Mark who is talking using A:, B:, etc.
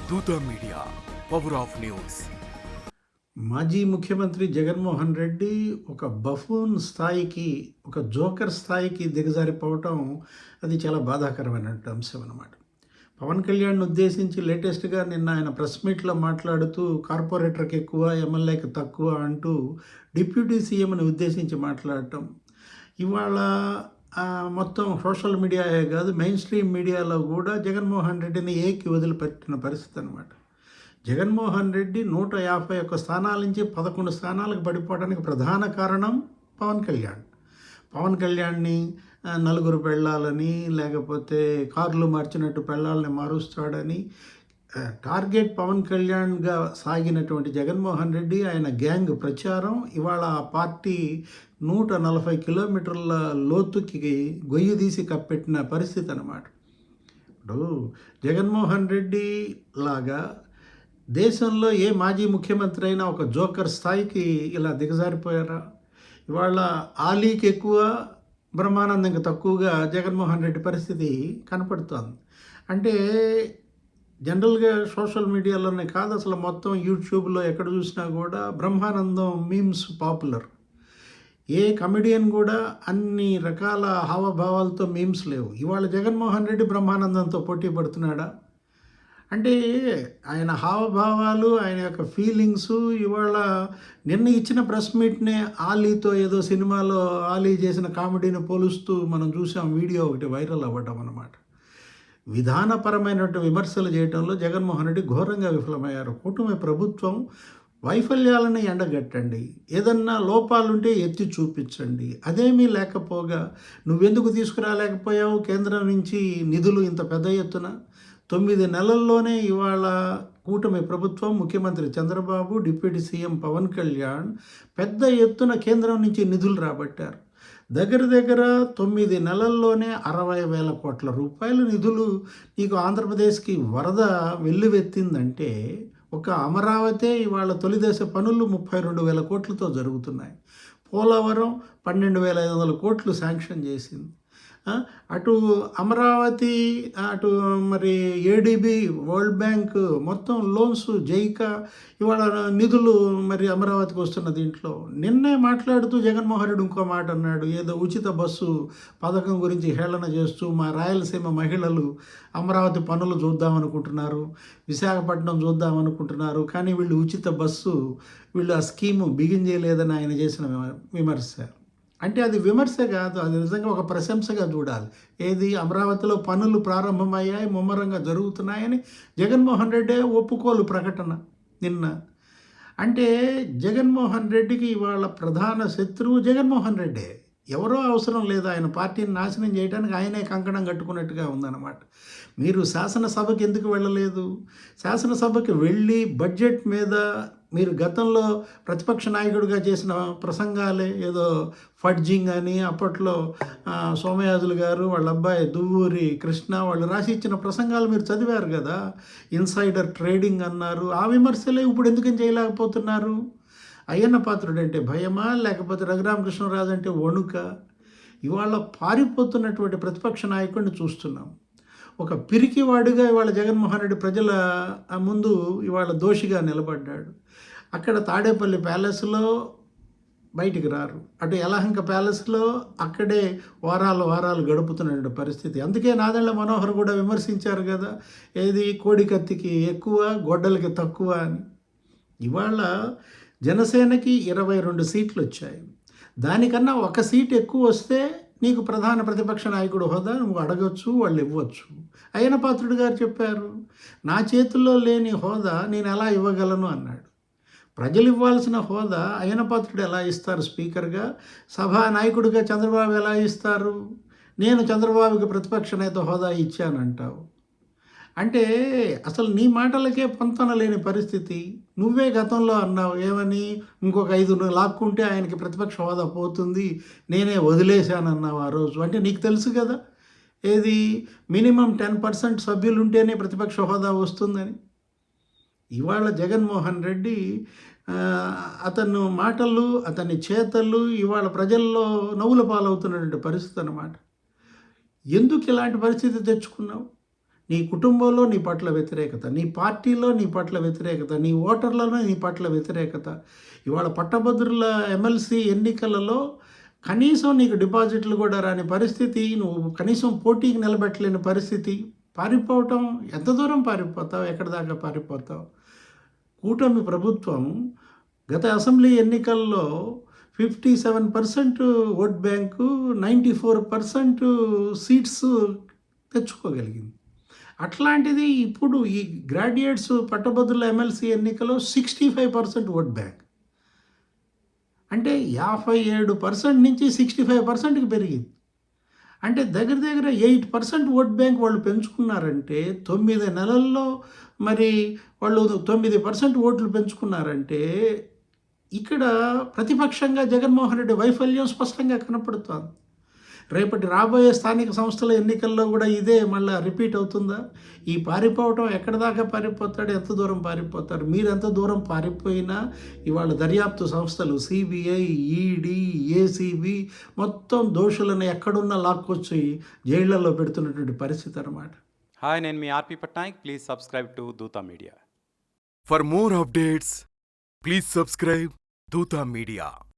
A: దూత media, power of news.
B: మాజీ ముఖ్యమంత్రి జగన్మోహన్ రెడ్డి ఒక బఫూన్ స్థాయికి, ఒక జోకర్ స్థాయికి దిగజారిపోవటం అది చాలా బాధాకరమైన అంశం అన్నమాట. పవన్ కళ్యాణ్ ఉద్దేశించి లేటెస్ట్గా నిన్న ఆయన ప్రెస్ మీట్లో మాట్లాడుతూ కార్పొరేటర్కి ఎక్కువ, ఎమ్మెల్యేకి తక్కువ అంటూ డిప్యూటీ సీఎంని ఉద్దేశించి మాట్లాడటం ఇవాళ మొత్తం సోషల్ మీడియాయే కాదు, మెయిన్ స్ట్రీమ్ మీడియాలో కూడా జగన్మోహన్ రెడ్డిని ఏకి వదిలిపెట్టిన పరిస్థితి అన్నమాట. జగన్మోహన్ రెడ్డి 151 స్థానాల నుంచి 11 స్థానాలకు పడిపోవడానికి ప్రధాన కారణం పవన్ కళ్యాణ్. పవన్ కళ్యాణ్ని నలుగురు పెళ్ళాలని, లేకపోతే కార్లు మార్చినట్టు పెళ్ళాలని మారుస్తాడని టార్గెట్ పవన్ కళ్యాణ్గా సాగినటువంటి జగన్మోహన్ రెడ్డి, ఆయన గ్యాంగ్ ప్రచారం ఇవాళ ఆ పార్టీ 140 కిలోమీటర్ల లోతుకి గొయ్యి తీసి కప్పెట్టిన పరిస్థితి అన్నమాట. ఇప్పుడు జగన్మోహన్ రెడ్డి లాగా దేశంలో ఏ మాజీ ముఖ్యమంత్రి అయినా ఒక జోకర్ స్థాయికి ఇలా దిగజారిపోయారా? ఇవాళ ఆలీకి ఎక్కువ, బ్రహ్మానందంకి తక్కువగా జగన్మోహన్ రెడ్డి పరిస్థితి కనపడుతోంది. అంటే జనరల్గా సోషల్ మీడియాలోనే కాదు, అసలు మొత్తం యూట్యూబ్లో ఎక్కడ చూసినా కూడా బ్రహ్మానందం మీమ్స్ పాపులర్. ఏ కమెడియన్ కూడా అన్ని రకాల హావభావాలతో మీమ్స్ లేవు. ఇవాళ జగన్మోహన్ రెడ్డి బ్రహ్మానందంతో పోటీ పడుతున్నాడా? అంటే ఆయన హావభావాలు, ఆయన యొక్క ఫీలింగ్స్ ఇవాళ నిన్న ఇచ్చిన ప్రెస్ మీట్నే ఆలీతో ఏదో సినిమాలో ఆలీ చేసిన కామెడీని పోలుస్తూ మనం చూసాం. వీడియో ఒకటి వైరల్ అవ్వటం అన్నమాట. విధానపరమైనటువంటి విమర్శలు చేయడంలో జగన్మోహన్ రెడ్డి ఘోరంగా విఫలమయ్యారు. కూటమి ప్రభుత్వం వైఫల్యాలను ఎండగట్టండి, ఏదన్నా లోపాలుంటే ఎత్తి చూపించండి. అదేమీ లేకపోగా నువ్వెందుకు తీసుకురాలేకపోయావు కేంద్రం నుంచి నిధులు ఇంత పెద్ద ఎత్తున? 9 నెలల్లోనే ఇవాళ కూటమి ప్రభుత్వం, ముఖ్యమంత్రి చంద్రబాబు, డిప్యూటీ సీఎం పవన్ కళ్యాణ్ పెద్ద ఎత్తున కేంద్రం నుంచి నిధులు రాబట్టారు. దగ్గర 9 నెలల్లోనే 60,000 కోట్ల రూపాయల నిధులు నీకు ఆంధ్రప్రదేశ్కి వరద వెల్లువెత్తిందంటే, ఒక అమరావతి ఇవాళ తొలిదశ పనులు 32,000 కోట్లతో జరుగుతున్నాయి. పోలవరం 12,500 కోట్లు శాంక్షన్ చేసింది. అటు అమరావతి, అటు మరి ఏడిబి, వరల్డ్ బ్యాంక్ మొత్తం లోన్స్, జైకా ఇవాళ నిధులు మరి అమరావతికి వస్తున్న దీంట్లో. నిన్నే మాట్లాడుతూ జగన్మోహన్ రెడ్డి ఇంకో మాట అన్నాడు. ఏదో ఉచిత బస్సు పథకం గురించి హేళన చేస్తూ మా రాయలసీమ మహిళలు అమరావతి పనులు చూద్దామనుకుంటున్నారు, విశాఖపట్నం చూద్దామనుకుంటున్నారు, కానీ వీళ్ళు ఉచిత బస్సు, వీళ్ళు ఆ స్కీము బిగిన్ చేయలేదని ఆయన చేసిన విమర్శ. అంటే అది విమర్శ కాదు, అది నిజంగా ఒక ప్రశంసగా చూడాలి. ఏది అమరావతిలో పనులు ప్రారంభమయ్యాయి, ముమ్మరంగా జరుగుతున్నాయని జగన్మోహన్ రెడ్డి ఒప్పుకోలు ప్రకటన నిన్న. అంటే జగన్మోహన్ రెడ్డికి ఇవాళ ప్రధాన శత్రువు జగన్మోహన్ రెడ్డే. ఎవరో అవసరం లేదు, ఆయన పార్టీని నాశనం చేయడానికి ఆయనే కంకణం కట్టుకున్నట్టుగా ఉందన్నమాట. మీరు శాసనసభకి ఎందుకు వెళ్ళలేదు? శాసనసభకి వెళ్ళి బడ్జెట్ మీద మీరు గతంలో ప్రతిపక్ష నాయకుడిగా చేసిన ప్రసంగాలే, ఏదో ఫడ్జింగ్ అని అప్పట్లో సోమయాజులు గారు, వాళ్ళ అబ్బాయి దువ్వూరి కృష్ణ వాళ్ళు రాసి ఇచ్చిన ప్రసంగాలు మీరు చదివారు కదా. ఇన్సైడర్ ట్రేడింగ్ అన్నారు. ఆ విమర్శలే ఇప్పుడు ఎందుకని చేయలేకపోతున్నారు? అయ్యన్న పాత్రుడు అంటే భయమా, లేకపోతే రఘురామకృష్ణరాజు అంటే వణుక? ఇవాళ పారిపోతున్నటువంటి ప్రతిపక్ష నాయకుడిని చూస్తున్నాం. ఒక పిరికివాడిగా ఇవాళ జగన్మోహన్ రెడ్డి ప్రజల ముందు ఇవాళ దోషిగా నిలబడ్డాడు. అక్కడ తాడేపల్లి ప్యాలెస్లో బయటికి రారు, అటు యలహంక ప్యాలెస్లో అక్కడే వారాలు గడుపుతున్న పరిస్థితి. అందుకే నాదెళ్ల మనోహర్ కూడా విమర్శించారు కదా, ఏది కోడికత్తికి ఎక్కువ, గొడ్డలకి తక్కువ అని. ఇవాళ జనసేనకి 22 సీట్లు వచ్చాయి. దానికన్నా ఒక సీట్ ఎక్కువ వస్తే నీకు ప్రధాన ప్రతిపక్ష నాయకుడు హోదా నువ్వు అడగచ్చు, వాళ్ళు ఇవ్వచ్చు. అయ్యన్న పాత్రుడు గారు చెప్పారు, నా చేతుల్లో లేని హోదా నేను ఎలా ఇవ్వగలను అన్నాడు. ప్రజలు ఇవ్వాల్సిన హోదా అయ్యన్న పాత్రుడు ఎలా ఇస్తారు స్పీకర్గా? సభా నాయకుడిగా చంద్రబాబు ఎలా ఇస్తారు? నేను చంద్రబాబుకి ప్రతిపక్ష నేత హోదా ఇచ్చానంటావు. అంటే అసలు నీ మాటలకే పొంతన లేని పరిస్థితి. నువ్వే గతంలో అన్నావు ఏమని, ఇంకొక 5 లాక్కుంటే ఆయనకి ప్రతిపక్ష హోదా పోతుంది, నేనే వదిలేశానన్నావు ఆ రోజు. అంటే నీకు తెలుసు కదా, ఏది మినిమం 10% సభ్యులు ఉంటేనే ప్రతిపక్ష హోదా వస్తుందని. ఇవాళ జగన్మోహన్ రెడ్డి అతను మాటలు, అతని చేతలు ఇవాళ ప్రజల్లో నవ్వుల పాలవుతున్నటువంటి పరిస్థితి అన్నమాట. ఎందుకు ఇలాంటి పరిస్థితి తెచ్చుకున్నావు? నీ కుటుంబంలో నీ పట్ల వ్యతిరేకత, నీ పార్టీలో నీ పట్ల వ్యతిరేకత, నీ ఓటర్లలో నీ పట్ల వ్యతిరేకత. ఇవాళ పట్టభద్రుల ఎమ్మెల్సీ ఎన్నికలలో కనీసం నీకు డిపాజిట్లు కూడా రాని పరిస్థితి, నువ్వు కనీసం పోటీకి నిలబెట్టలేని పరిస్థితి. పారిపోవటం, ఎంత దూరం పారిపోతావు, ఎక్కడి దాకా పారిపోతావు? కూటమి ప్రభుత్వం గత అసెంబ్లీ ఎన్నికల్లో 57% ఓట్ బ్యాంకు, 94% సీట్స్ తెచ్చుకోగలిగింది. అట్లాంటిది ఇప్పుడు ఈ గ్రాడ్యుయేట్స్ పట్టభద్రుల ఎమ్మెల్సీ ఎన్నికలో 65% ఓట్ బ్యాంక్. అంటే 57% నుంచి 65%కి పెరిగింది. అంటే దగ్గర దగ్గర 8% ఓట్ బ్యాంక్ వాళ్ళు పెంచుకున్నారంటే 9 నెలల్లో మరి వాళ్ళు 9% ఓట్లు పెంచుకున్నారంటే ఇక్కడ ప్రతిపక్షంగా జగన్మోహన్ రెడ్డి వైఫల్యం స్పష్టంగా కనపడుతోంది. రేపటి రాబోయే స్థానిక సంస్థల ఎన్నికల్లో కూడా ఇదే మళ్ళీ రిపీట్ అవుతుందా? ఈ పారిపోవటం ఎక్కడి దాకా పారిపోతాడు, ఎంత దూరం పారిపోతారు? మీరు ఎంత దూరం పారిపోయినా ఇవాళ దర్యాప్తు సంస్థలు సిబిఐ, ఈడీ, ఏసీబీ మొత్తం దోషులను ఎక్కడున్నా లాక్కొచ్చి జైళ్లలో పెడుతున్నటువంటి పరిస్థితి అన్నమాట.
C: హాయ్, నేను మీ RP Patnaik. Please subscribe to Dootha media.
A: For more updates, please subscribe Dutta Media.